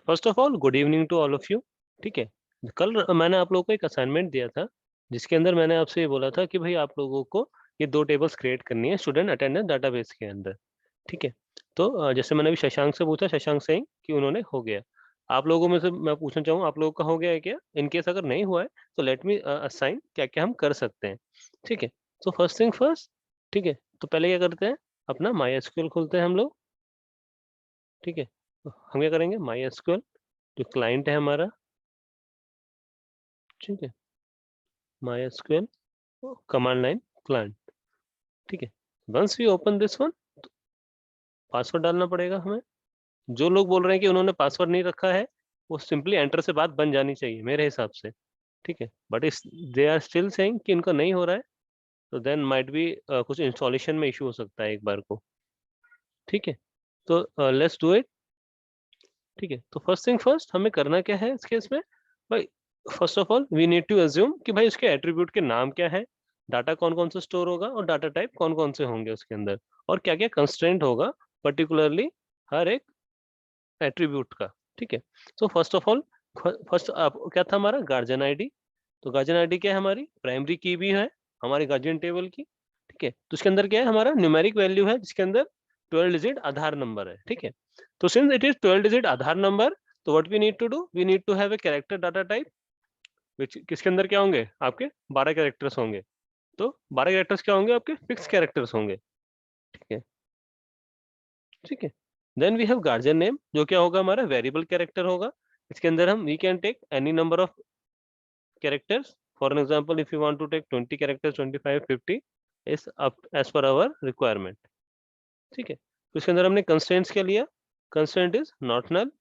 First of all good evening to all of you. ठीक है, कल मैंने आप लोगों को एक असाइनमेंट दिया था जिसके अंदर मैंने आपसे ये बोला था कि भाई आप लोगों को ये दो टेबल्स क्रिएट करनी है स्टूडेंट अटेंडेंस डाटाबेस के अंदर। ठीक है, तो जैसे मैंने अभी शशांक से पूछा, शशांक से कि उन्होंने हो गया। आप लोगों में से मैं पूछना चाहूँ आप लोगों का हो गया है क्या? इन केस अगर नहीं हुआ है तो लेट मी असाइन क्या क्या हम कर सकते हैं। ठीक है, तो फर्स्ट थिंग फर्स्ट। ठीक है, तो पहले क्या करते हैं, अपना माई एसक्यूएल खोलते हैं हम लोग। ठीक है, तो हम क्या करेंगे, माई एसक्यूएल जो क्लाइंट है हमारा। ठीक है, MySQL command line client। ठीक है, once we open this one, password डालना पड़ेगा हमें। जो लोग बोल रहे हैं कि उन्होंने पासवर्ड नहीं रखा है, वो सिंपली एंटर से बात बन जानी चाहिए मेरे हिसाब से। ठीक है, बट इस दे आर स्टिल सेइंग कि इनका नहीं हो रहा है, तो देन माइट बी कुछ इंस्टॉलेशन में इशू हो सकता है एक बार को। ठीक है, तो लेट्स डू इट। ठीक है, तो फर्स्ट थिंग फर्स्ट हमें करना क्या है इस केस में भाई। First of all we need to assume कि भाई उसके एट्रीब्यूट के नाम क्या है, डाटा कौन कौन से स्टोर होगा और डाटा टाइप कौन कौन से होंगे उसके अंदर, और क्या क्या कंस्ट्रेंट होगा पर्टिकुलरली हर एक एट्रीब्यूट का। ठीक है, तो फर्स्ट ऑफ ऑल फर्स्ट क्या था हमारा गार्जियन आईडी। तो गार्जियन आईडी क्या है, हमारी प्राइमरी की भी है हमारी गार्जियन टेबल की। ठीक है, तो उसके अंदर क्या है, हमारा न्यूमेरिक वैल्यू है जिसके अंदर 12 डिजिट आधार नंबर है। ठीक है, तो since it is 12 digit Aadhaar number, तो what we need to do, we need to have a character data type which किसके अंदर क्या होंगे, आपके 12 कैरेक्टर्स होंगे। तो 12 कैरेक्टर्स क्या होंगे, आपके फिक्स कैरेक्टर्स होंगे। ठीक है, ठीक है, then we have guardian name जो क्या होगा, हमारा वेरिएबल कैरेक्टर होगा। इसके अंदर हम we can take any number of characters. For an example, if you want to take 20 characters, 25, 50 is up as per our requirement. ठीक है, तो इसके अंदर हमने कंस्ट्रेंट्स क्या लिया, कंस्ट्रेंट इज नॉट नल।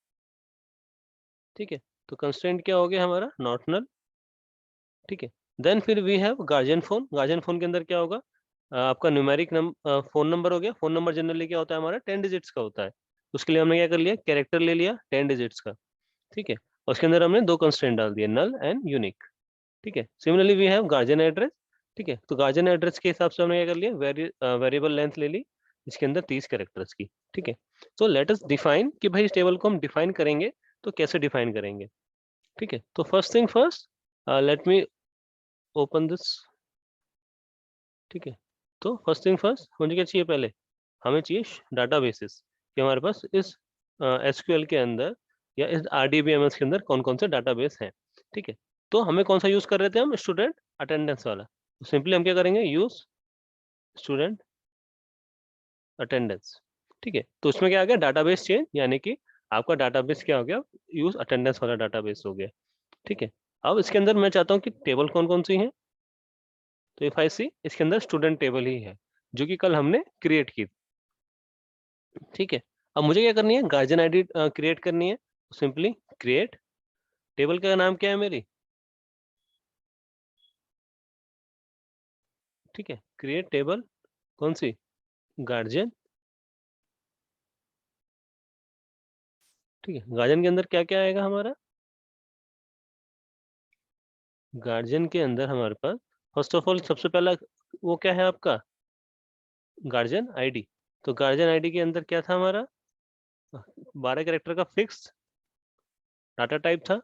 ठीक है, तो कंस्ट्रेंट क्या हो गया हमारा, नॉट नल। ठीक है, देन फिर we have guardian phone. Guardian phone के अंदर क्या होगा, आपका न्यूमेरिक फोन नंबर हो गया। फोन नंबर जनरली क्या होता है हमारा, 10 डिजिट्स का होता है। उसके लिए हमने क्या कर लिया, कैरेक्टर ले लिया 10 डिजिट्स का। ठीक है, और उसके अंदर हमने दो कंस्ट्रेंट डाल दिए, नल एंड यूनिक। ठीक है, similarly we have guardian address. ठीक है, तो गार्जियन एड्रेस के हिसाब से हमने क्या कर लिया, वेरिएबल लेंथ ले ली इसके अंदर 30 कैरेक्टर्स की। ठीक है, तो लेट अस डिफाइन कि भाई इस टेबल को हम डिफाइन करेंगे तो कैसे डिफाइन करेंगे। ठीक है, तो first thing first, let me open this. ठीक है, तो फर्स्ट थिंग फर्स्ट मुझे क्या चाहिए, पहले हमें चाहिए डाटा बेसिस कि हमारे पास इस एसक्यूएल के अंदर या इस आरडीबीएमएस के अंदर कौन कौन से डाटाबेस हैं। ठीक है, तो हमें कौन सा यूज कर रहे थे हम, स्टूडेंट अटेंडेंस वाला। तो सिंपली हम क्या करेंगे, यूज स्टूडेंट अटेंडेंस। ठीक है, तो उसमें क्या आ गया, डाटाबेस चेंज, यानी कि आपका डाटाबेस क्या हो गया, यूज अटेंडेंस वाला डाटाबेस हो गया। ठीक है, अब इसके अंदर मैं चाहता हूँ कि टेबल कौन कौन सी है, तो इफ आई सी इसके अंदर स्टूडेंट टेबल ही है जो कि कल हमने क्रिएट की। ठीक है, अब मुझे क्या करनी है, गार्जियन आईडी क्रिएट करनी है। सिंपली क्रिएट टेबल का नाम क्या है मेरी। ठीक है, क्रिएट टेबल कौन सी, गार्जियन। ठीक है, गार्जियन के अंदर क्या क्या आएगा हमारा, गार्जियन के अंदर हमारे पास फर्स्ट ऑफ ऑल सबसे पहला वो क्या है आपका, गार्जियन आईडी। तो गार्जियन आईडी के अंदर क्या था हमारा, 12 कैरेक्टर का फिक्स डाटा टाइप था।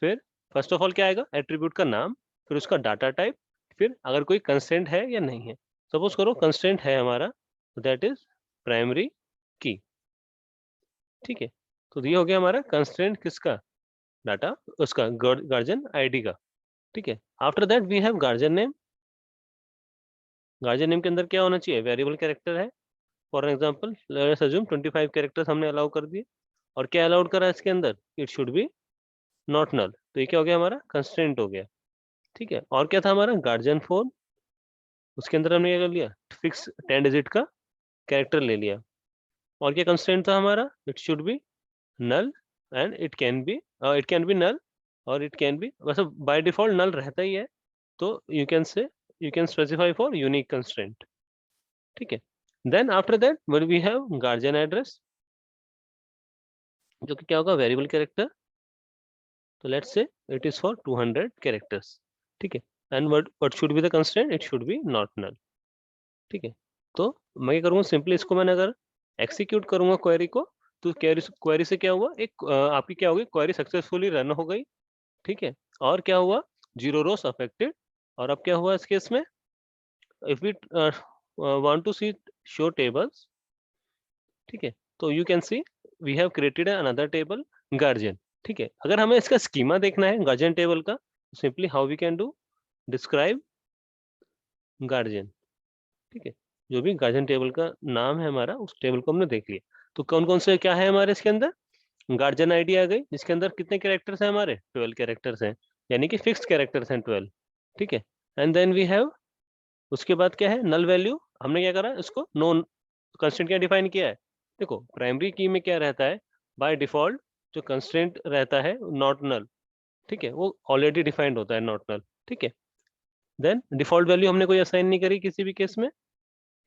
फिर फर्स्ट ऑफ ऑल क्या आएगा, एट्रीब्यूट का नाम, फिर उसका डाटा टाइप, फिर अगर कोई कंस्ट्रेंट है या नहीं है। सपोज करो कंस्ट्रेंट है हमारा, तो दैट इज प्राइमरी की। ठीक है, तो ये हो गया हमारा कंस्ट्रेंट किसका, डाटा उसका गार्जियन आईडी का। ठीक है, after that we have guardian name. Guardian name के अंदर क्या होना चाहिए, वेरिएबल कैरेक्टर है। For example let's assume 25 characters हमने अलाउ कर दिए, और क्या अलाउड करा इसके अंदर, it should be not null. तो ये क्या हो गया हमारा, कंस्ट्रेंट हो गया। ठीक है, और क्या था हमारा, गार्जियन फोन। उसके अंदर हमने क्या कर लिया, फिक्स 10 डिजिट का कैरेक्टर ले लिया। और क्या कंस्ट्रेंट था हमारा, it should be null and it can be null, और इट कैन बी, वैसे बाय डिफॉल्ट नल रहता ही है। तो you can specify for unique constraint. ठीक है, then after that we have guardian address जो कि क्या होगा, वेरिएबल कैरेक्टर। तो let's say it is for 200 characters. ठीक है, and what should be the constraint, it should be not null. ठीक है, तो मैं क्या करूँगा, सिंपली इसको मैंने अगर एक्सिक्यूट करूंगा क्वेरी को, तो तो क्वेरी से क्या हुआ, एक आपकी क्या होगी, क्वेरी सक्सेसफुली रन हो गई, ठीक है। और क्या हुआ, 0 रोस अफेक्टेड। और अब क्या हुआ इस केस में, if we want to see show tables, ठीक है, तो you can see we have created another table guardian, ठीक है। अगर हमें इसका स्कीमा देखना है गार्जियन टेबल का, simply how we can do, describe guardian, ठीक है। जो भी गार्जियन टेबल का नाम है हमारा, उस टेबल को हमने देख लिया। तो कौन कौन से क्या है हमारे इसके अंदर, गार्जियन आईडी आ गई, जिसके अंदर कितने कैरेक्टर्स हैं हमारे, 12 कैरेक्टर्स हैं, यानी कि फिक्स्ड कैरेक्टर्स हैं 12, ठीक है। एंड देन वी हैव, उसके बाद क्या है, नल वैल्यू, हमने क्या करा, इसको नो कंस्ट्रेंट क्या डिफाइन किया है। देखो प्राइमरी की में क्या रहता है, बाय डिफॉल्ट जो कंस्ट्रेंट रहता है नॉट नल, ठीक है, वो ऑलरेडी डिफाइंड होता है नॉट नल, ठीक है। देन डिफॉल्ट वैल्यू हमने कोई असाइन नहीं करी किसी भी केस में,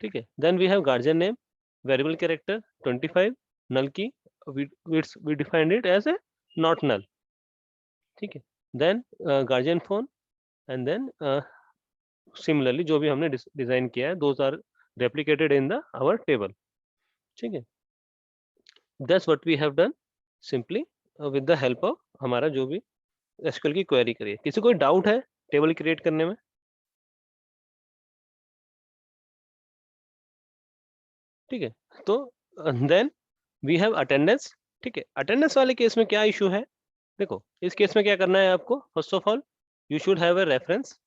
ठीक है। Then we have guardian name, variable character 25, null की we defined it as a not null, ठीक है। Then guardian phone, and then similarly जो भी हमने डिजाइन किया है, those are replicated in the our table, ठीक है। That's what we have done simply with the help of हमारा जो भी एसक्यूएल की क्वेरी करिए। किसी कोई डाउट है टेबल क्रिएट करने में, ठीक है। तो देन वी हैव अटेंडेंस, ठीक है। अटेंडेंस वाले केस में क्या इशू है, देखो इस केस में क्या करना है आपको, first of all you should have a reference.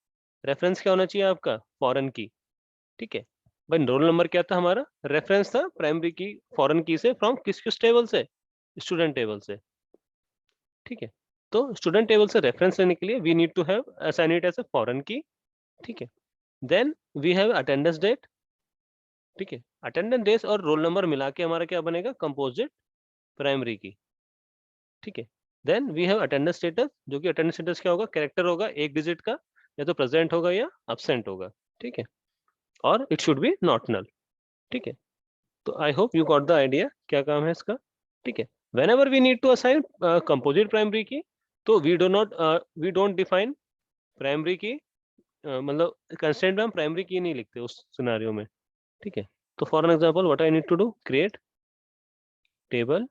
Reference क्या होना चाहिए आपका, फॉरेन की, ठीक है। भाई रोल नंबर क्या था हमारा, रेफरेंस था प्राइमरी की फॉरेन की से, फ्रॉम किस टेबल से, स्टूडेंट टेबल से, ठीक है। तो स्टूडेंट टेबल से रेफरेंस लेने के लिए we need to have assign it as a foreign key, ठीक है। Then we have attendance date, ठीक है। अटेंडेंस डेज और रोल नंबर मिला के हमारा क्या बनेगा, कंपोजिट प्राइमरी की, ठीक है। Then we have attendance status, जो कि अटेंडेंस स्टेटस क्या होगा, कैरेक्टर होगा एक डिजिट का, या तो प्रेजेंट होगा या अब्सेंट होगा, ठीक है। और it should be not null, ठीक है। तो I hope you got the idea क्या काम है इसका, ठीक है। Whenever we need to assign composite primary key, तो वी डोंट डिफाइन प्राइमरी की, मतलब कंस्टेंट में हम प्राइमरी की नहीं लिखते उस सिनारियो में, ठीक है। तो for an example what I need to do, create table,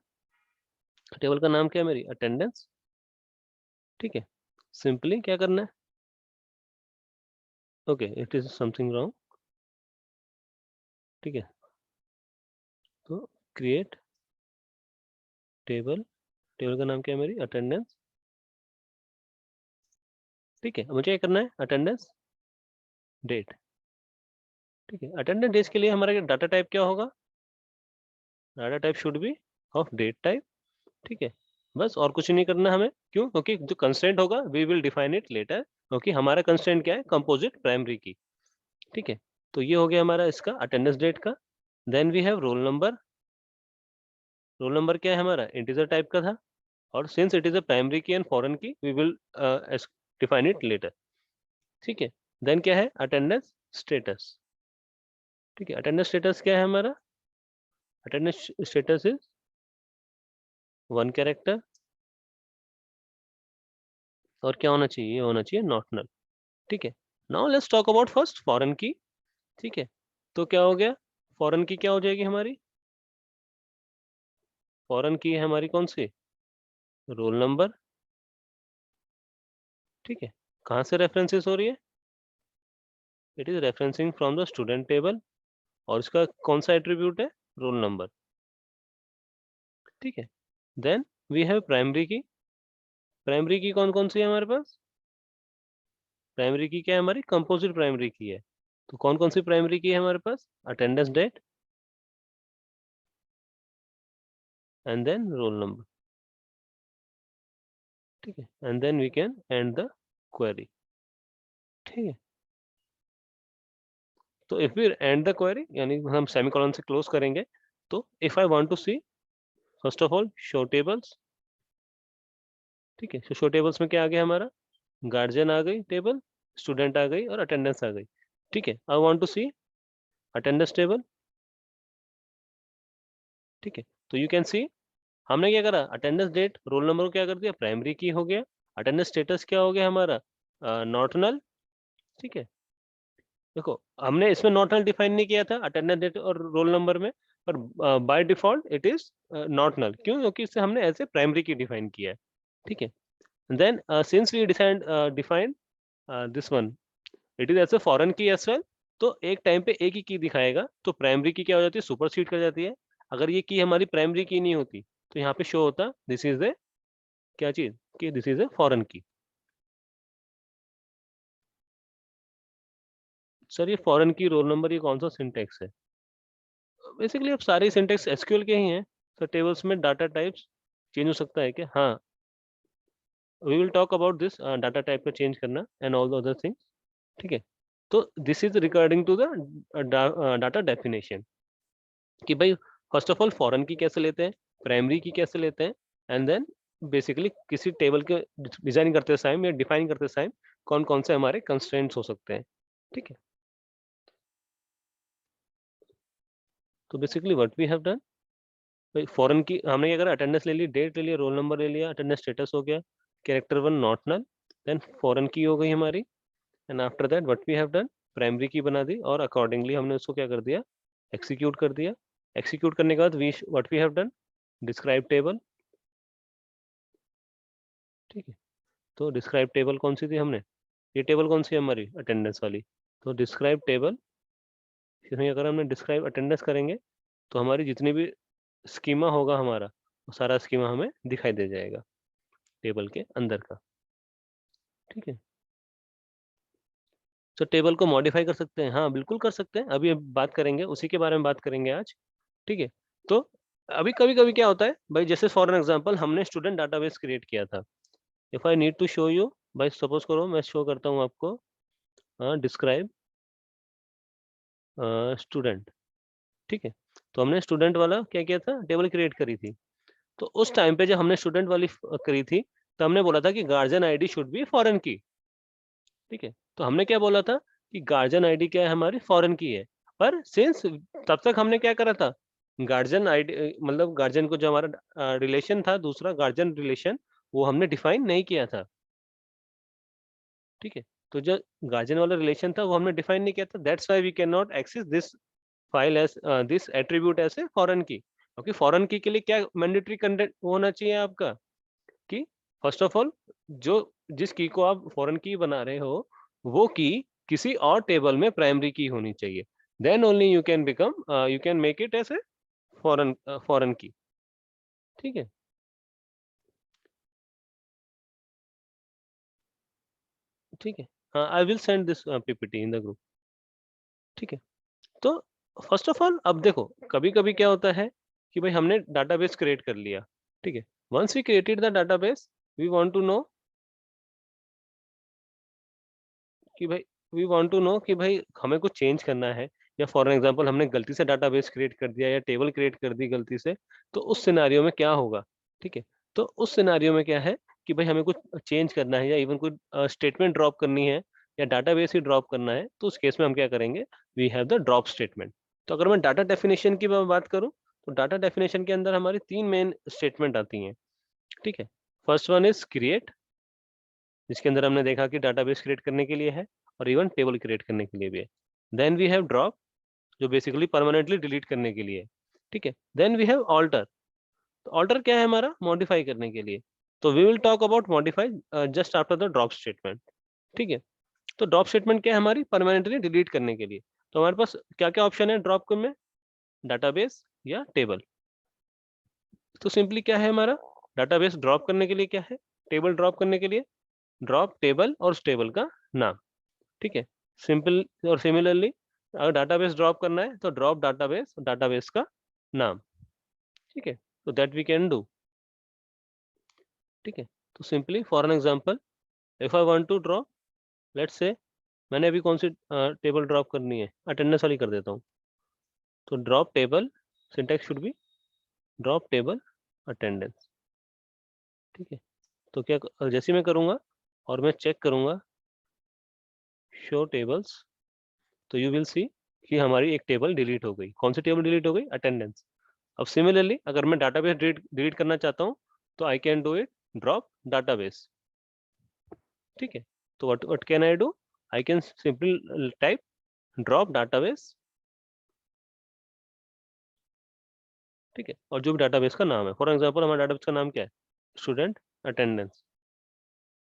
table का नाम क्या है मेरी, अटेंडेंस, ठीक है। सिंपली क्या करना है, okay it is something wrong, ठीक है। तो क्रिएट टेबल, टेबल का नाम क्या है मेरी, अटेंडेंस, ठीक है। मुझे क्या करना है, अटेंडेंस डेट, ठीक है। अटेंडेंस डेज के लिए हमारा डाटा टाइप क्या होगा, data type should be of date type, ठीक है। बस और कुछ नहीं करना हमें, क्यों, क्योंकि जो कंस्ट्रेंट होगा we will define it later, क्योंकि हमारा कंस्ट्रेंट क्या है, कंपोजिट प्राइमरी की, ठीक है। तो ये हो गया हमारा इसका अटेंडेंस डेट का। Then we have roll number, roll number क्या है हमारा, इंटीजर टाइप का था, और since it is a primary key and foreign key, we will define it later, ठीक है। देन क्या है, अटेंडेंस स्टेटस, ठीक है। अटेंडेंस स्टेटस क्या है हमारा, अटेंडेंस स्टेटस इज 1 कैरेक्टर, और क्या होना चाहिए, ये होना चाहिए नॉट नल, ठीक है। Now let's talk about first foreign key, ठीक है। तो क्या हो गया, फॉरेन की क्या हो जाएगी हमारी, फॉरेन की है हमारी कौन सी, रोल नंबर, ठीक है। कहाँ से रेफरेंसेस हो रही है, it is referencing from the student table, और इसका कौन सा एट्रीब्यूट है, रोल नंबर, ठीक है। देन वी हैव प्राइमरी की, प्राइमरी की कौन कौन सी है हमारे पास, प्राइमरी की क्या है हमारी, कंपोजिट प्राइमरी की है। तो कौन कौन सी प्राइमरी की है हमारे पास, attendance date and then roll number, ठीक है। And then we can end the query, ठीक है। तो if we end the query, यानी हम सेमीकोलन से क्लोज करेंगे, तो if I want to see first of all show tables, ठीक है। शो टेबल्स में क्या आ गया हमारा, गार्जियन आ गई टेबल, स्टूडेंट आ गई और अटेंडेंस आ गई, ठीक है। I want to see attendance table, ठीक है। तो यू कैन सी हमने क्या करा, अटेंडेंस डेट रोल नंबर को क्या कर दिया, प्राइमरी की हो गया, अटेंडेंस स्टेटस क्या हो गया हमारा, नॉट नल, ठीक है। देखो हमने इसमें नॉट नल डिफाइन नहीं किया था अटेंडेंस डेट और रोल नंबर में, पर by default it is not null. क्यों? क्योंकि इसे हमने as a primary key define किया है, ठीक है। Then since we defined this one, it is as a foreign key as well. तो एक टाइम पे एक ही की दिखाएगा, तो प्राइमरी की क्या हो जाती है, सुपरसीड कर जाती है। अगर ये की हमारी प्राइमरी की नहीं होती तो यहाँ पे शो होता दिस इज ए क्या चीज, कि दिस इज ए फॉरेन की। सर ये फॉरेन की, रोल नंबर, ये कौन सा सिंटेक्स है? बेसिकली अब सारे सिंटेक्स एसक्यूएल के ही हैं। सर टेबल्स में डाटा टाइप्स चेंज हो सकता है क्या? हाँ, we will talk about this, data type का चेंज करना and all the other things, ठीक है। तो this is regarding to the data definition, कि भाई फर्स्ट ऑफ ऑल फॉरेन की कैसे लेते हैं, प्राइमरी की कैसे लेते हैं, एंड देन बेसिकली किसी टेबल के डिजाइन करते टाइम या डिफाइन करते टाइम कौन कौन से हमारे कंस्ट्रेंट्स हो सकते हैं, ठीक है। तो basically what we have done, भाई फॉरेन की हमने क्या करा, अटेंडेंस ले ली, डेट ले लिया, रोल नंबर ले लिया, अटेंडेंस स्टेटस हो गया, character one not null, then foreign key हो गई हमारी, and after that what we have done, primary key बना दी और अकॉर्डिंगली हमने उसको क्या कर दिया, एक्सिक्यूट कर दिया। एक्सिक्यूट करने के बाद we what we have done, describe table, ठीक है। तो डिस्क्राइब टेबल कौन सी थी हमने, ये टेबल कौन सी है हमारी, अटेंडेंस वाली। तो डिस्क्राइब टेबल, इसमें अगर हमने डिस्क्राइब अटेंडेंस करेंगे तो हमारी जितनी भी स्कीमा होगा हमारा, वो सारा स्कीमा हमें दिखाई दे जाएगा टेबल के अंदर का, ठीक है। तो टेबल को मॉडिफाई कर सकते हैं, हाँ बिल्कुल कर सकते हैं, अभी बात करेंगे, उसी के बारे में बात करेंगे आज, ठीक है। तो अभी कभी कभी क्या होता है भाई, जैसे फॉर एन एग्जांपल हमने स्टूडेंट डाटाबेस क्रिएट किया था। If I need to show you, भाई सपोज करो मैं शो करता हूँ आपको, डिस्क्राइब स्टूडेंट, ठीक है। तो हमने स्टूडेंट वाला क्या किया था, टेबल क्रिएट करी थी। तो उस टाइम पे जब हमने स्टूडेंट वाली करी थी, तो हमने बोला था कि guardian ID should be foreign key, ठीक है। तो हमने क्या बोला था कि गार्जियन आईडी क्या है, हमारी फॉरेन की है। पर सिंस तब तक हमने क्या करा था, गार्जियन आईडी मतलब गार्जियन को जो हमारा रिलेशन था, दूसरा गार्जियन रिलेशन, वो हमने डिफाइन नहीं किया था, ठीक है। तो जो गार्जियन वाला रिलेशन था वो हमने डिफाइन नहीं किया था, that's why we can not access this file as this attribute as a foreign key. क्योंकि फॉरेन की के लिए क्या मैंडेटरी कंटेंट होना चाहिए आपका, कि फर्स्ट ऑफ ऑल जो जिस की को आप फॉरेन की बना रहे हो, वो की किसी और टेबल में प्राइमरी की होनी चाहिए, then only you can become, you can make it as a foreign foreign key, ठीक है। ठीक है, हाँ I will send this PPT in the group, ठीक है। तो फर्स्ट ऑफ ऑल अब देखो, कभी कभी क्या होता है कि भाई हमने डाटाबेस क्रिएट कर लिया, ठीक है। Once we created the database, we want to know कि भाई वी वांट टू नो कि भाई हमें कुछ चेंज करना है, या फॉर एग्जांपल हमने गलती से डाटाबेस क्रिएट कर दिया या टेबल क्रिएट कर दी गलती से, तो उस सिनेरियो में क्या होगा, ठीक है। तो उस सिनेरियो में क्या है कि भाई हमें कुछ चेंज करना है या इवन कोई स्टेटमेंट ड्रॉप करनी है या डाटाबेस ही ड्रॉप करना है, तो उस केस में हम क्या करेंगे, we have the drop statement. तो अगर मैं डाटा डेफिनेशन की मैं बात करूं, तो डाटा डेफिनेशन के अंदर हमारी तीन मेन स्टेटमेंट आती हैं, ठीक है। फर्स्ट वन इज क्रिएट, जिसके अंदर हमने देखा कि डाटाबेस क्रिएट करने के लिए है और इवन टेबल क्रिएट करने के लिए भी है। देन वी हैव ड्रॉप, जो बेसिकली परमानेंटली डिलीट करने के लिए है, ठीक है। देन वी हैव ऑल्टर, तो ऑल्टर क्या है हमारा, मॉडिफाई करने के लिए। तो we will talk about modify just after the drop statement, ठीक है। तो ड्रॉप स्टेटमेंट क्या है हमारी, परमानेंटली डिलीट करने के लिए। तो हमारे पास क्या क्या ऑप्शन है ड्रॉप में, डाटाबेस या टेबल। तो सिंपली क्या है हमारा, डाटाबेस ड्रॉप करने के लिए क्या है, टेबल ड्रॉप करने के लिए ड्रॉप टेबल और उस टेबल का नाम, ठीक है। सिंपल और सिमिलरली अगर डाटाबेस ड्रॉप करना है तो ड्रॉप डाटाबेस, डाटाबेस का नाम, ठीक है। तो दैट वी कैन डू, ठीक है। तो simply for an example, if I want to drop, let's say मैंने अभी कौन सी टेबल ड्रॉप करनी है, अटेंडेंस वाली कर देता हूँ। तो drop table, syntax should be drop table attendance, ठीक है। तो क्या जैसे मैं करूँगा और मैं चेक करूँगा शो टेबल्स, तो यू विल सी कि हमारी एक टेबल डिलीट हो गई। कौन सी टेबल डिलीट हो गई, अटेंडेंस। अब सिमिलरली अगर मैं डाटाबेस डिलीट करना चाहता हूँ, तो I can do it drop database, ठीक है। तो what can I do, I can simply type drop database ठीक है, और जो भी डाटाबेस का नाम है, फॉर एग्जांपल हमारा डाटाबेस का नाम क्या है, स्टूडेंट अटेंडेंस।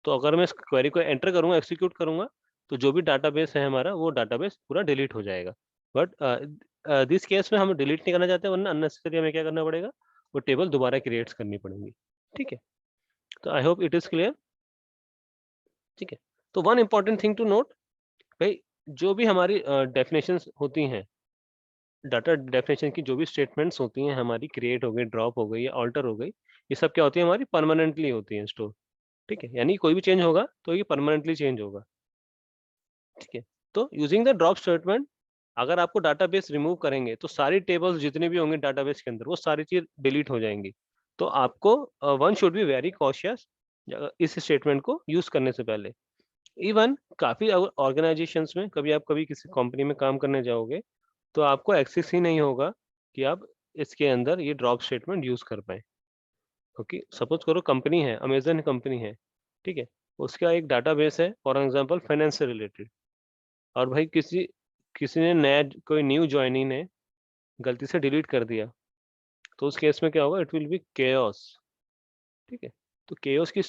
तो अगर मैं इस क्वेरी को एंटर करूंगा, एग्जीक्यूट करूंगा, तो जो भी डाटाबेस है हमारा वो डाटाबेस पूरा डिलीट हो जाएगा। बट दिस केस में हम डिलीट नहीं करना चाहते, वरना अननेसेसरी हमें क्या करना पड़ेगा, वो टेबल दोबारा क्रिएट करनी पड़ेंगी। ठीक है, तो I hope it is clear. ठीक है, तो one important thing to note, भाई जो भी हमारी डेफिनेशंस होती हैं, डाटा डेफिनेशन की जो भी स्टेटमेंट्स होती हैं हमारी, क्रिएट हो गई, ड्रॉप हो गई या ऑल्टर हो गई, ये सब क्या होती है, हमारी परमानेंटली होती है स्टोर। ठीक है, यानी कोई भी चेंज होगा तो ये परमानेंटली चेंज होगा। ठीक है, तो यूजिंग द ड्रॉप स्टेटमेंट, अगर आपको डाटाबेस रिमूव करेंगे तो सारी टेबल्स जितने भी होंगे डाटाबेस के अंदर वो सारी चीज डिलीट हो जाएंगी। तो आपको one should be very cautious इस स्टेटमेंट को यूज करने से पहले। इवन काफी ऑर्गेनाइजेशंस में कभी किसी कंपनी में काम करने जाओगे तो आपको एक्सेस ही नहीं होगा कि आप इसके अंदर ये ड्रॉप स्टेटमेंट यूज कर पाए। ओके, सपोज करो कंपनी है, अमेजन कंपनी है, ठीक है, उसका एक डाटाबेस है फॉर एग्जांपल फाइनेंस से रिलेटेड, और भाई किसी किसी ने नया कोई न्यू ज्वाइनी ने गलती से डिलीट कर दिया, तो उस केस में क्या होगा, इट विल बी केओस। ठीक है, तो केओस की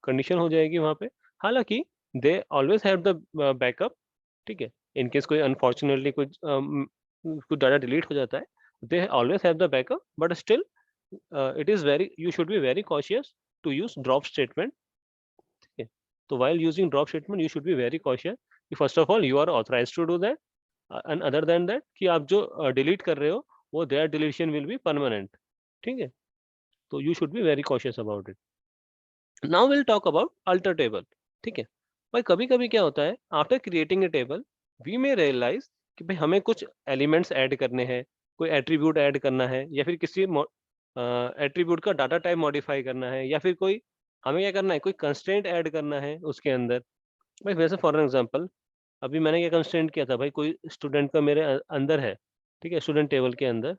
कंडीशन हो जाएगी वहां पे। हालांकि they always have the backup. ठीक है, इन केस कोई अनफॉर्चुनेटली कुछ डाटा डिलीट हो जाता है, they always have the backup, but still it is very, you should be very cautious to use drop statement. ठीक है, तो while using drop statement you should be very cautious कि first of all you are authorized to do that, and other than that कि आप जो delete कर रहे हो वो their deletion will be permanent। ठीक है, तो you should be very cautious about it। now we'll talk about alter table। ठीक है, भाई कभी कभी क्या होता है, after creating a table we may realize कि भाई हमें कुछ एलिमेंट्स ऐड करने हैं, कोई एट्रीब्यूट ऐड करना है, या फिर किसी एट्रीब्यूट का डाटा टाइप मॉडिफाई करना है, या फिर कोई हमें क्या करना है, कोई कंस्ट्रेंट ऐड करना है उसके अंदर। भाई वैसे फॉर एग्जांपल अभी मैंने क्या कंस्ट्रेंट किया था, भाई कोई स्टूडेंट का मेरे अंदर है, ठीक है, स्टूडेंट टेबल के अंदर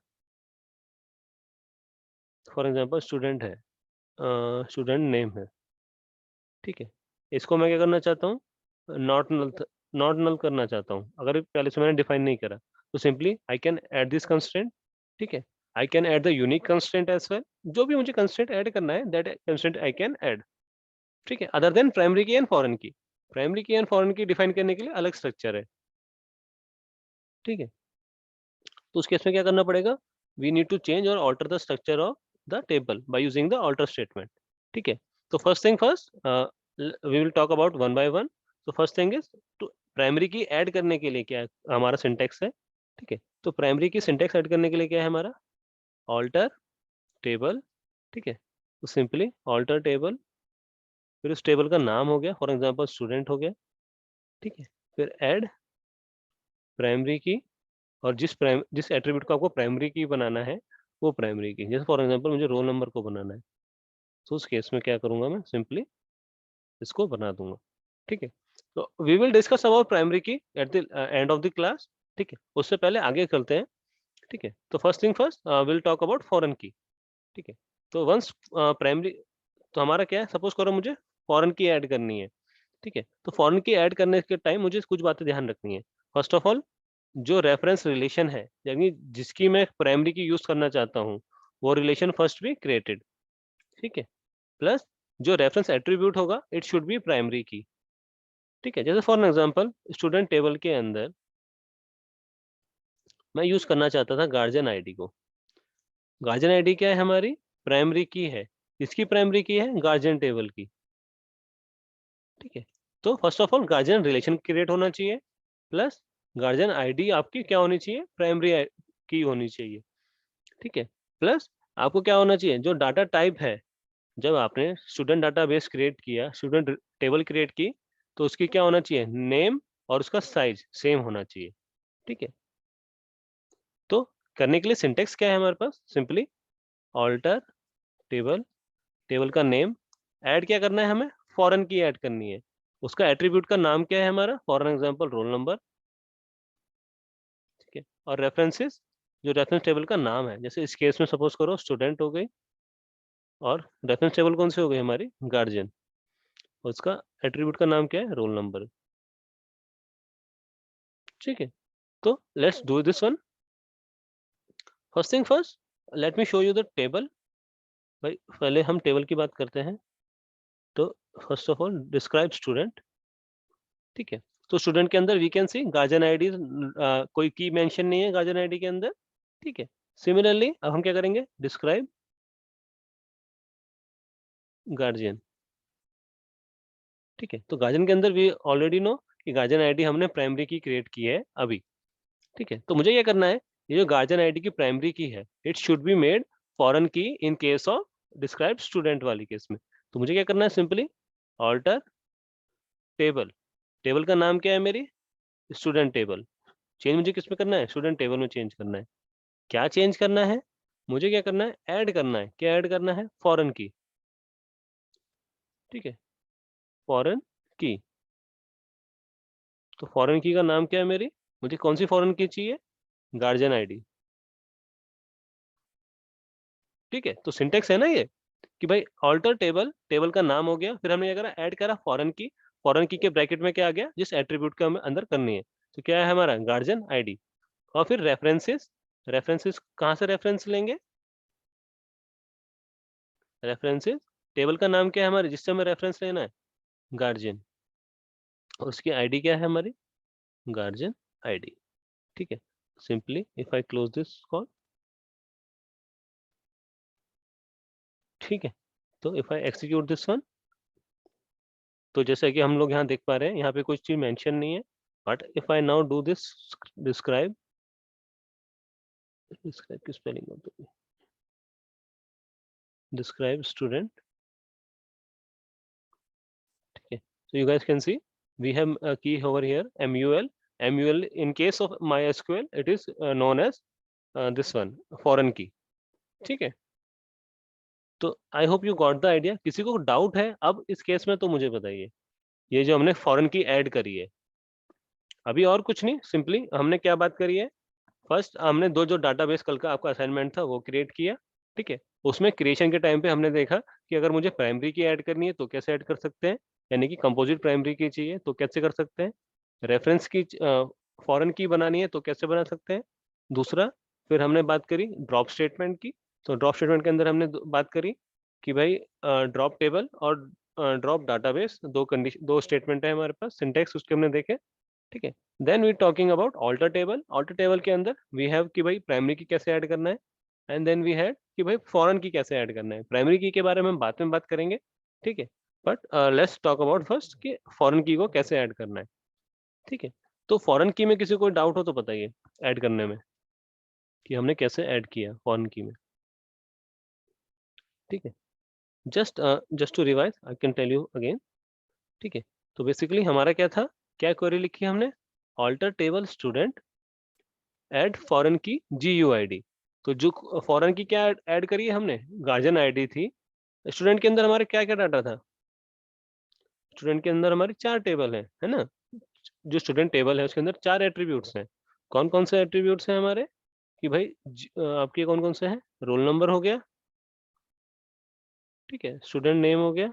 फॉर एग्जांपल स्टूडेंट है, स्टूडेंट नेम है। ठीक है, इसको मैं क्या करना चाहता हूँ, नॉट नल नॉट नल करना चाहता हूँ, अगर पहले से मैंने डिफाइन नहीं करा, तो simply I can add this constraint. ठीक है, I can add the unique constraint as well, जो भी मुझे कंस्ट्रेंट ऐड करना है that constraint I can add. ठीक है, other than primary key and foreign key, primary key and foreign key define करने के लिए अलग स्ट्रक्चर है। ठीक है, तो उस केस में क्या करना पड़ेगा, वी नीड टू चेंज और alter the structure of the table by using the alter statement. ठीक है, तो first thing first, we will talk about one by one. तो first thing is, to primary key add करने के लिए क्या हमारा सिंटेक्स है। ठीक है, तो प्राइमरी की सिंटेक्स ऐड करने के लिए क्या है हमारा, ऑल्टर टेबल। ठीक है, तो सिंपली ऑल्टर टेबल, फिर उस टेबल का नाम हो गया, फॉर एग्जांपल स्टूडेंट हो गया। ठीक है, फिर ऐड प्राइमरी की, और जिस एट्रीब्यूट को आपको प्राइमरी की बनाना है वो प्राइमरी की, जैसे फॉर एग्जांपल मुझे रोल नंबर को बनाना है, तो उस केस में क्या करूंगा, मैं सिंपली इसको बना दूंगा। ठीक है, तो we will discuss about primary key at the end of the class. ठीक है, उससे पहले आगे चलते हैं। ठीक है, तो first thing first will talk about foreign key. ठीक है, तो वंस प्राइमरी, तो हमारा क्या है, सपोज करो मुझे फॉरेन की ऐड करनी है। ठीक है, तो फॉरेन की ऐड करने के टाइम मुझे कुछ बातें ध्यान रखनी है। फर्स्ट ऑफ ऑल, जो रेफरेंस रिलेशन है, यानी जिसकी मैं प्राइमरी की यूज करना चाहता हूँ, वो रिलेशन फर्स्ट बी क्रिएटेड। ठीक है, प्लस जो रेफरेंस एट्रीब्यूट होगा it should be primary key. ठीक है, जैसे फॉर एग्जांपल स्टूडेंट टेबल के अंदर मैं यूज करना चाहता था गार्जियन आईडी को। गार्जियन आईडी क्या है हमारी, प्राइमरी की है। इसकी प्राइमरी की है गार्जियन टेबल की। ठीक है, तो first of all guardian relation create होना चाहिए, प्लस गार्जियन आईडी आपकी क्या होनी चाहिए, प्राइमरी की होनी चाहिए। ठीक है, प्लस आपको क्या होना चाहिए, जो डाटा टाइप है, जब आपने स्टूडेंट डाटाबेस क्रिएट किया, स्टूडेंट टेबल क्रिएट की, तो उसकी क्या होना चाहिए, नेम और उसका साइज सेम होना चाहिए। ठीक है, तो करने के लिए सिंटेक्स क्या है हमारे पास, सिंपली ऑल्टर टेबल, टेबल का नेम, ऐड क्या करना है हमें, फॉरेन की ऐड करनी है। उसका एट्रीब्यूट का नाम क्या है हमारा, फॉर एग्जांपल रोल नंबर। ठीक है, और रेफरेंसेस, जो रेफरेंस टेबल का नाम है, जैसे इस केस में सपोज करो स्टूडेंट हो गई, और रेफरेंस टेबल कौन सी हो गई हमारी, गार्जियन, उसका एट्रीब्यूट का नाम क्या है, रोल नंबर। ठीक है, तो let's do this one. First thing first, let me show you the table. भाई पहले हम टेबल की बात करते हैं। तो first of all describe student, ठीक है। तो स्टूडेंट के अंदर we can see guardian ID, कोई की मेंशन नहीं है गार्जियन आईडी के अंदर, ठीक है। सिमिलरली अब हम क्या करेंगे, डिस्क्राइब गार्जियन, ठीक है। तो गार्जियन के अंदर वी ऑलरेडी नो कि गार्जियन आईडी हमने प्राइमरी की क्रिएट की है अभी, ठीक है। तो मुझे क्या करना है, ये जो गार्जियन आईडी की प्राइमरी की है, it should be made foreign key in case of describe student वाली केस में। तो मुझे क्या करना है, सिंपली ऑल्टर टेबल, टेबल का नाम क्या है मेरी, स्टूडेंट टेबल। चेंज मुझे किस में करना है, स्टूडेंट टेबल में चेंज करना है। क्या चेंज करना है, मुझे क्या करना है, ऐड करना है। क्या ऐड करना है, फॉरेन की, ठीक है, फॉरेन की। तो फॉरेन की का नाम क्या है मेरी, मुझे कौन सी फॉरेन की चाहिए, गार्जियन आईडी, ठीक है। तो सिंटेक्स है ना ये कि भाई ऑल्टर टेबल, टेबल का नाम हो गया, फिर हमने क्या करा, ऐड करा फॉरेन की। फॉरेन की के ब्रैकेट में क्या आ गया, जिस एट्रीब्यूट का हमें अंदर करनी है। तो क्या है हमारा, गार्जियन आईडी। और फिर रेफरेंसेस, रेफरेंसेस कहाँ से रेफरेंस लेंगे, रेफरेंसेस, टेबल का नाम क्या है हमारे जिससे हमें रेफरेंस लेना है, गार्जियन। और उसकी आईडी क्या है हमारी, गार्जियन आईडी, ठीक है। Simply if I close this call, ठीक है। तो if I execute this one, तो जैसे कि हम लोग यहाँ देख पा रहे हैं, यहाँ पे कुछ चीज मेंशन नहीं है। But if I now do this describe, describe की स्पेलिंग होती है, डिस्क्राइब स्टूडेंट, ठीक है। So you guys can see we have a key over here, mul. Mul in case of MySQL it is known as this one, foreign key, ठीक है। तो I hope you got the idea. किसी को doubt है अब इस case में तो मुझे बताइए। ये जो हमने फॉरेन की ऐड करी है, अभी और कुछ नहीं, सिंपली हमने क्या बात करी है, फर्स्ट हमने दो जो डाटाबेस कल का आपका असाइनमेंट था वो क्रिएट किया, ठीक है। उसमें क्रिएशन के टाइम पे हमने देखा कि अगर मुझे प्राइमरी की ऐड करनी है तो कैसे ऐड कर सकते हैं, यानी कि कंपोजिट प्राइमरी की चाहिए तो कैसे कर सकते हैं, रेफरेंस की फॉरेन की बनानी है तो कैसे बना सकते हैं। दूसरा, फिर हमने बात करी ड्रॉप स्टेटमेंट की। तो ड्रॉप स्टेटमेंट के अंदर हमने बात करी कि भाई ड्रॉप टेबल और ड्रॉप डाटाबेस, दो कंडीशन, दो स्टेटमेंट है हमारे पास, सिंटेक्स उसके हमने देखे, ठीक है। Then we talking about alter table. Alter table के अंदर वी हैव कि भाई प्राइमरी की कैसे ऐड करना है, एंड देन वी हैड कि भाई फॉरेन की कैसे ऐड करना है। प्राइमरी की के बारे में हम बाद में बात करेंगे, ठीक है। But let's talk about first कि फॉरेन की को कैसे ऐड करना है, ठीक है। तो फॉरेन की में किसी को डाउट हो तो बताइए ऐड करने में, कि हमने कैसे ऐड किया फॉरेन की में, ठीक है। Just just to revise I can tell you again, ठीक है। तो बेसिकली हमारा क्या था, क्या क्वेरी लिखी हमने, alter table student add foreign key GUID। तो जो फॉरेन की क्या ऐड करी है हमने, गार्जियन आईडी थी। स्टूडेंट के अंदर हमारे क्या क्या डाटा था, स्टूडेंट के अंदर हमारी चार टेबल है ना। जो स्टूडेंट टेबल है उसके अंदर चार एट्रीब्यूट्स हैं। कौन कौन से एट्रीब्यूट्स हैं हमारे, कि भाई आपके कौन कौन से हैं, रोल नंबर हो गया, ठीक है, स्टूडेंट नेम हो गया,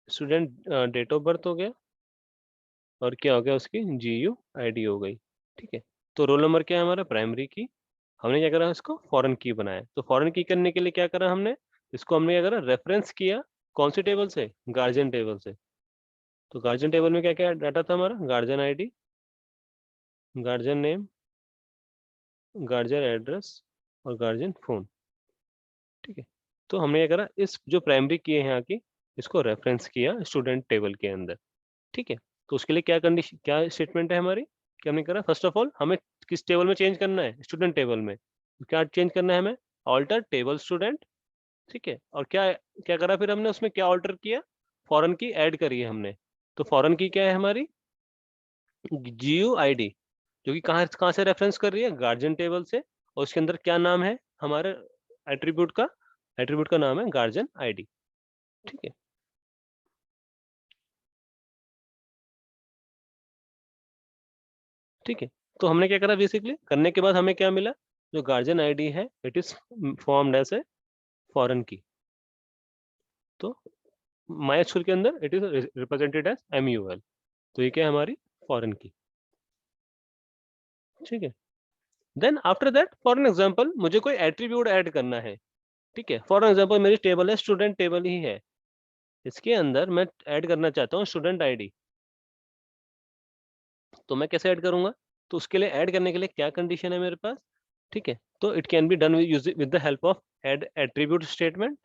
स्टूडेंट डेट ऑफ बर्थ हो गया, और क्या हो गया उसकी GUID हो गई, ठीक है। तो रोल नंबर क्या है हमारा, प्राइमरी की। हमने क्या करा, इसको फॉरेन की बनाया। तो फॉरेन की करने के लिए क्या करा हमने, इसको हमने क्या करा, रेफरेंस किया कौन सी टेबल से, गार्जियन टेबल से। तो गार्जियन टेबल में क्या क्या डाटा था हमारा, guardian ID, guardian name, guardian address, और गार्जियन फोन, ठीक है। तो हमने क्या करा, इस जो प्राइमरी की है यहाँ की, इसको रेफरेंस किया स्टूडेंट टेबल के अंदर, ठीक है। तो उसके लिए क्या कंडीशन, क्या स्टेटमेंट है हमारी, कि हमने करा फर्स्ट ऑफ ऑल हमें किस टेबल में चेंज करना है, स्टूडेंट टेबल में। तो क्या चेंज करना है हमें, ऑल्टर टेबल स्टूडेंट, ठीक है। और क्या क्या करा फिर हमने उसमें, क्या ऑल्टर किया, फॉरेन की ऐड करी है हमने। तो फॉरेन की क्या है हमारी, GUID, जो कि कहाँ कहाँ से रेफरेंस कर रही है, गार्जियन टेबल से। और उसके अंदर क्या नाम है हमारे एट्रीब्यूट का, एट्रीब्यूट का नाम है गार्जियन आईडी, ठीक है। ठीक है। तो हमने क्या करा, बेसिकली करने के बाद हमें क्या मिला, जो गार्जियन आईडी है it is formed as a foreign key. तो MySQL के अंदर it is represented as MUL। तो ये क्या है हमारी फॉरेन की, ठीक है। Then after that for an example मुझे कोई एट्रीब्यूट ऐड करना है, ठीक है। फॉर एग्जाम्पल मेरी टेबल है, स्टूडेंट टेबल ही है, इसके अंदर मैं ऐड करना चाहता हूँ स्टूडेंट आईडी, तो मैं कैसे ऐड करूंगा? तो उसके लिए ऐड करने के लिए क्या कंडीशन है मेरे पास, ठीक है। तो it can be done with the help of add attribute statement,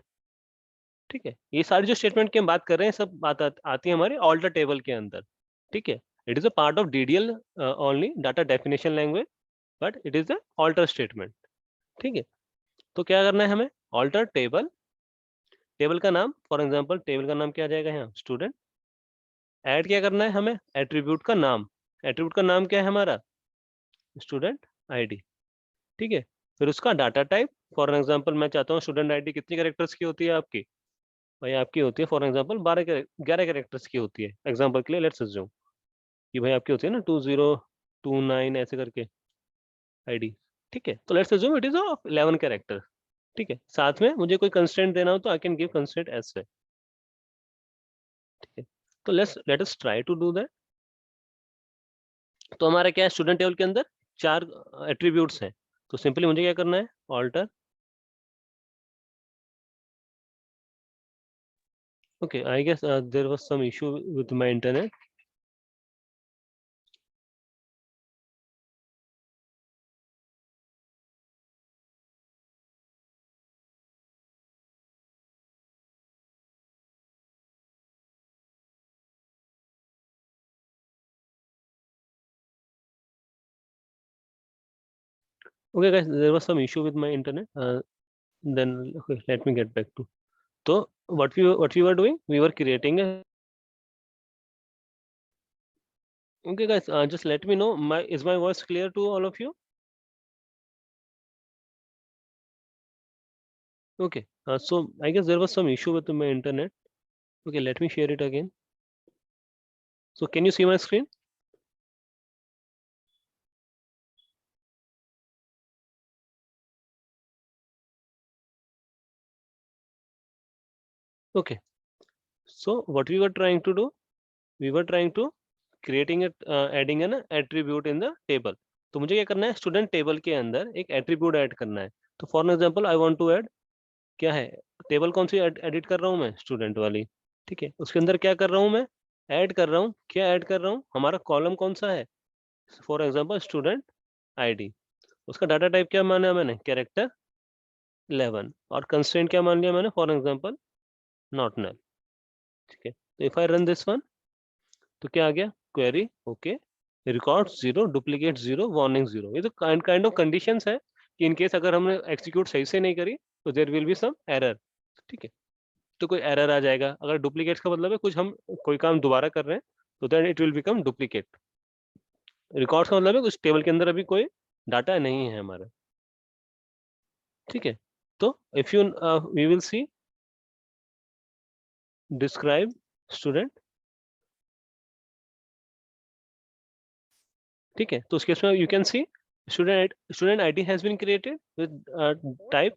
ठीक है। ये सारी जो स्टेटमेंट की हम बात कर रहे हैं सब बात आती है हमारे ऑल्टर टेबल के अंदर, ठीक है। It is a part of DDL only, data definition language, but it is the alter statement, ठीक है। तो क्या करना है हमें? ऑल्टर टेबल, टेबल का नाम, फॉर एग्जांपल टेबल का नाम क्या आ जाएगा यहाँ? स्टूडेंट। ऐड क्या करना है हमें? एट्रीब्यूट का नाम, एट्रीब्यूट का नाम क्या है हमारा? स्टूडेंट आईडी, ठीक है। फिर उसका डाटा टाइप, फॉर एग्जांपल मैं चाहता हूँ स्टूडेंट आईडी कितनी कैरेक्टर्स की होती है आपकी? भाई आपकी होती है फॉर एग्जांपल 11 कैरेक्टर्स की होती है, एग्जांपल के लिए लेट्स अज्यूम कि भाई आपकी होती है ना 2029 ऐसे करके आईडी, ठीक है। तो let's assume it is of 11 character, ठीक है। साथ में मुझे कोई कंस्ट्रेंट देना हो तो I can give constraint as well, ठीक है। तो let us try to do that. तो हमारा क्या है स्टूडेंट टेबल के अंदर 4 एट्रीब्यूट्स हैं, तो सिंपली मुझे क्या करना है? Alter, okay, I guess there was some issue with my internet. Okay guys, there was some issue with my internet, then okay, let me get back to. So what we were doing, we were creating a, okay guys, just let me know, my is my voice clear to all of you? Okay, so I guess there was some issue with my internet. Okay, let me share it again. So can you see my screen? Okay, so what we were trying to do, we were trying to creating it, adding an attribute in the table. तो मुझे क्या करना है? Student table के अंदर एक attribute add करना है। तो for example I want to add, क्या है टेबल, कौन सी एडिट कर रहा हूँ मैं? स्टूडेंट वाली, ठीक है। उसके अंदर क्या कर रहा हूँ मैं? ऐड कर रहा हूँ, क्या ऐड कर रहा हूँ? हमारा कॉलम कौन सा है? फॉर एग्जांपल स्टूडेंट आईडी, उसका डाटा टाइप क्या माना मैंने? कैरेक्टर 11, और कंस्ट्रेंट क्या मान लिया मैंने? फॉर एग्जांपल नॉट नल, ठीक है। तो if I run this one, तो क्या आ गया? Query okay, record 0, duplicate 0, warning 0। ये तो काइंड ऑफ कंडीशंस है कि इन केस अगर हमने एग्जीक्यूट सही से नहीं करी तो there will be some error, ठीक है। तो कोई एरर आ जाएगा। अगर डुप्लीकेट्स का मतलब है कुछ हम कोई काम दोबारा कर रहे हैं, तो then it will become duplicate. Records का मतलब है कुछ टेबल के अंदर अभी कोई डाटा नहीं है हमारा, ठीक है। तो if you we will see describe student, ठीक है। तो उस केस में you can see student ID has been created with type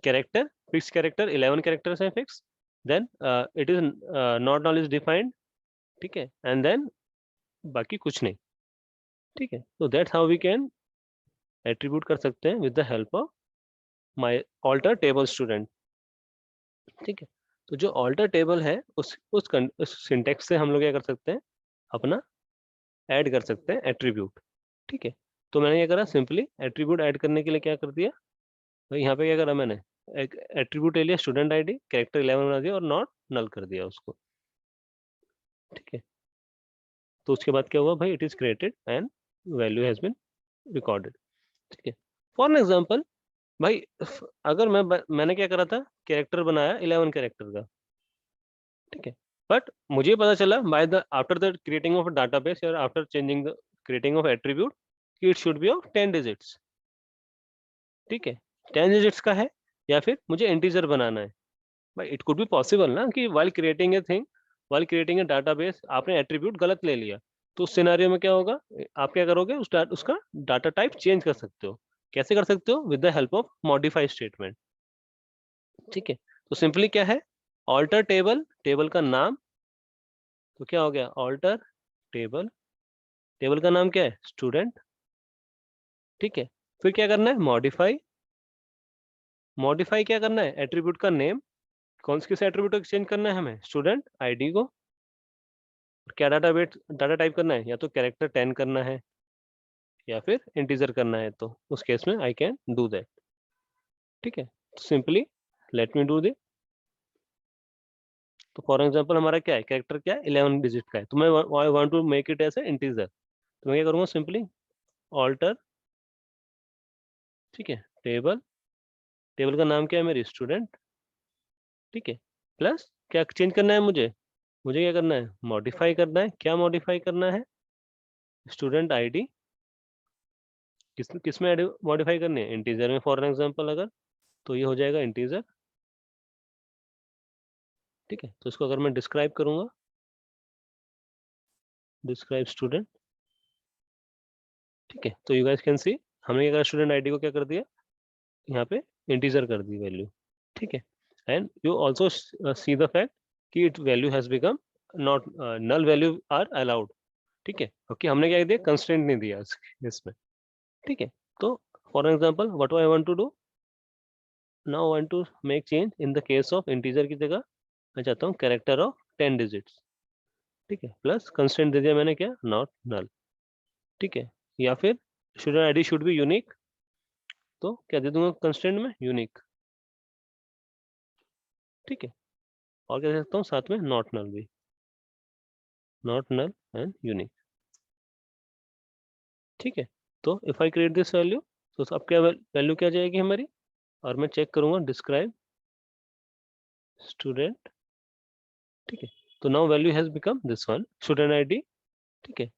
character, fix character, 11 characters हैं fix, then it is not knowledge defined, ठीक है। एंड देन बाकी कुछ नहीं, ठीक है। तो that's how we can attribute कर सकते हैं with the help of my alter table student, ठीक है। तो जो ऑल्टर टेबल है उस सिंटेक्स से हम लोग क्या कर सकते हैं? अपना ऐड कर सकते हैं एट्रीब्यूट, ठीक है। तो मैंने क्या करा? सिंपली एट्रीब्यूट ऐड करने के लिए क्या कर दिया भाई? यहाँ पे क्या करा मैंने? एक एट्रीब्यूट ले लिया स्टूडेंट आईडी, कैरेक्टर 11 बना दिया और नॉट नल कर दिया उसको, ठीक है। तो उसके बाद क्या हुआ भाई? It is created and value has been recorded, ठीक है। फॉर एन एग्जांपल भाई, अगर मैंने क्या करा था? कैरेक्टर बनाया 11 कैरेक्टर का, ठीक है। बट मुझे पता चला by the after the creating of database और after changing the creating of attribute कि it should be of 10 digits, ठीक है। 10 डिजिट्स का है, या फिर मुझे इंटीजर बनाना है? भाई इट कुड बी पॉसिबल ना कि while creating a thing, while creating a database आपने एट्रीब्यूट गलत ले लिया, तो उस सिनेरियो में क्या होगा? आप क्या करोगे? उसका डाटा टाइप चेंज कर सकते हो। कैसे कर सकते हो? With the help of modify statement, ठीक है। तो सिंपली क्या है? ऑल्टर टेबल, टेबल का नाम, तो क्या हो गया? ऑल्टर टेबल, टेबल का नाम क्या है? स्टूडेंट, ठीक है। फिर क्या करना है, मॉडिफाई। मॉडिफाई क्या करना है, एट्रीब्यूट का नेम, कौन से किस एट्रीब्यूट को चेंज करना है हमें, स्टूडेंट आईडी को। क्या डाटा टाइप करना है, या तो कैरेक्टर 10 करना है या फिर इंटीजर करना है, तो उस केस में आई कैन डू दैट। ठीक है, simply let me do this. तो फॉर एग्जांपल हमारा क्या है, कैरेक्टर क्या है, 11 डिजिट का है, तो मैं I want to make it as a integer, तो मैं क्या करूंगा, सिंपली ऑल्टर, ठीक है, टेबल, टेबल का नाम क्या है मेरी, स्टूडेंट, ठीक है, प्लस क्या चेंज करना है मुझे, मुझे क्या करना है, मॉडिफाई करना है। क्या मॉडिफाई करना है, स्टूडेंट आईडी, किस किस में मॉडिफाई करनी है, इंटीजर में फॉर एग्जांपल अगर, तो ये हो जाएगा इंटीजर। ठीक है, तो इसको अगर मैं डिस्क्राइब करूंगा, डिस्क्राइब स्टूडेंट, ठीक है, तो यू गाइस कैन सी हमने क्या करा, स्टूडेंट आईडी को क्या कर दिया, यहाँ पे इंटीजर कर दी वैल्यू। ठीक है, and you also see the fact कि it value has become not, null value are allowed. ठीक है, क्योंकि हमने क्या दिया, कंस्ट्रेंट नहीं दिया इसमें। ठीक है, तो for example what I want to do, now want to make change in the case of integer की जगह मैं चाहता हूँ कैरेक्टर ऑफ 10 डिजिट्स। ठीक है, प्लस कंस्टेंट दे दिया मैंने क्या, नॉट नल। ठीक है, या फिर student ID should be unique, तो क्या दे दूंगा कंस्टेंट में, यूनिक। ठीक है, और क्या दे सकता हूँ साथ में, नॉट नल भी, नॉट नल एंड यूनिक। ठीक है, तो if I create this value, तो अब क्या वैल्यू क्या जाएगी हमारी, और मैं चेक करूंगा डिस्क्राइब स्टूडेंट। ठीक है, तो now value has become this one, student ID. ठीक है,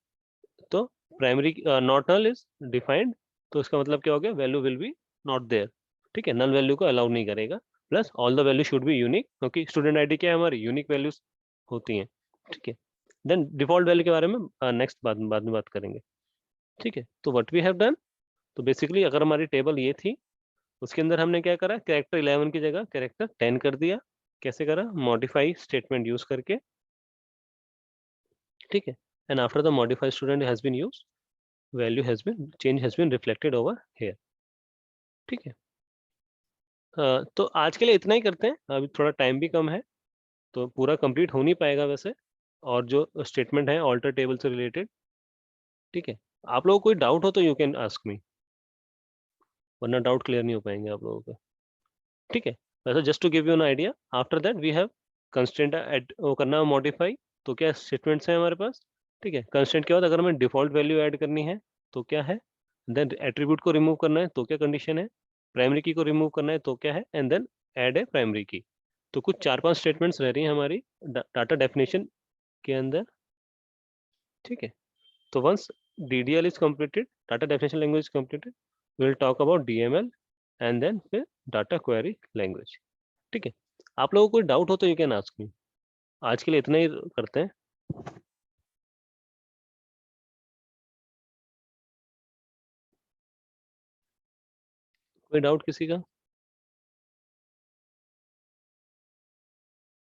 तो primary not null is defined, तो इसका मतलब क्या हो गया, value will be not there. ठीक है, नल वैल्यू को अलाउ नहीं करेगा, plus all the value should be unique, क्योंकि स्टूडेंट आईडी क्या है हमारी, यूनिक वैल्यूज होती हैं। ठीक है, देन डिफॉल्ट वैल्यू के बारे में नेक्स्ट बाद में बात करेंगे। ठीक है, तो व्हाट वी हैव डन, तो बेसिकली अगर हमारी टेबल ये थी, उसके अंदर हमने क्या करा, कैरेक्टर 11 की जगह कैरेक्टर 10 कर दिया। कैसे करा, मॉडिफाई स्टेटमेंट यूज करके। ठीक है, and after the modify student has been used, value has been change has been reflected over here. ठीक है, तो आज के लिए इतना ही करते हैं, अभी थोड़ा टाइम भी कम है, तो पूरा कंप्लीट हो नहीं पाएगा वैसे, और जो स्टेटमेंट है ऑल्टर टेबल से रिलेटेड। ठीक है, आप लोगों को कोई डाउट हो तो यू कैन आस्क मी, वरना डाउट क्लियर नहीं हो पाएंगे आप लोगों के। ठीक है, वैसे just to give you an idea, after that we have constant add वो करना, मॉडिफाई, तो क्या स्टेटमेंट्स हैं हमारे पास। ठीक है, कंस्टेंट के बाद अगर हमें डिफॉल्ट वैल्यू ऐड करनी है तो क्या है, देन एट्रीब्यूट को रिमूव करना है तो क्या कंडीशन है, प्राइमरी की को रिमूव करना है तो क्या है, and then add a primary key. तो कुछ 4-5 स्टेटमेंट्स रह रही हैं हमारी डाटा डेफिनेशन के अंदर। ठीक है, तो once DDL is completed, data definition language completed, we will talk about DML and then फिर डाटा क्वेरी लैंग्वेज। ठीक है, आप लोगों को कोई डाउट हो तो यू कैन आस्क मी, आज के लिए इतना ही करते हैं। कोई डाउट किसी का?